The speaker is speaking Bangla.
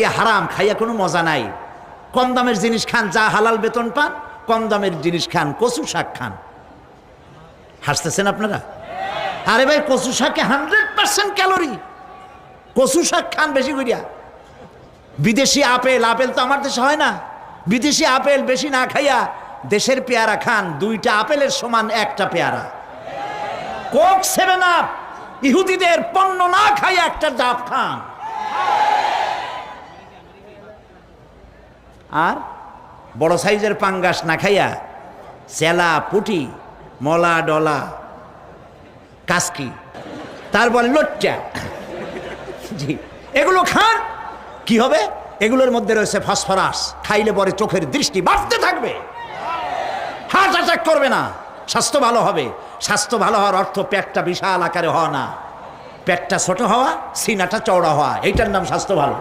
এ হারাম, খাইয়া কোনো মজা নাই। কম দামের জিনিস খান, যা হালাল বেতন পান, কম দামের জিনিস খান, কচু শাক খান। হাসতেছেন আপনারা? আরে ভাই, কচু শাকে 100% ক্যালোরি। কচু শাক খান বেশি করিয়া। বিদেশি আপেল, আপেল তো আমার দেশে হয় না। বিদেশি আপেল বেশি না খাইয়া দেশের পেয়ারা খান। 2টা আপেলের সমান 1টা পেয়ারা। কোক 7 আপ ইহুদিদের পণ্য না খাইয়া একটা ডাব খান। আর বড় সাইজের পাঙ্গাস না খাইয়া চেলা, পুটি, মলা, ডলা, কাসকি, তারপর লোট্টা, জি, এগুলো খান। কি হবে? এগুলোর মধ্যে রয়েছে ফসফরাস। খাইলে পরে চোখের দৃষ্টি বাড়তে থাকবে, হার্ট অ্যাটাক করবে না, স্বাস্থ্য ভালো হবে। স্বাস্থ্য ভালো হওয়ার অর্থ পেটটা বিশাল আকারে হওয়া না, পেটটা ছোট হওয়া, সিনাটা চওড়া হওয়া, এইটার নাম স্বাস্থ্য ভালো।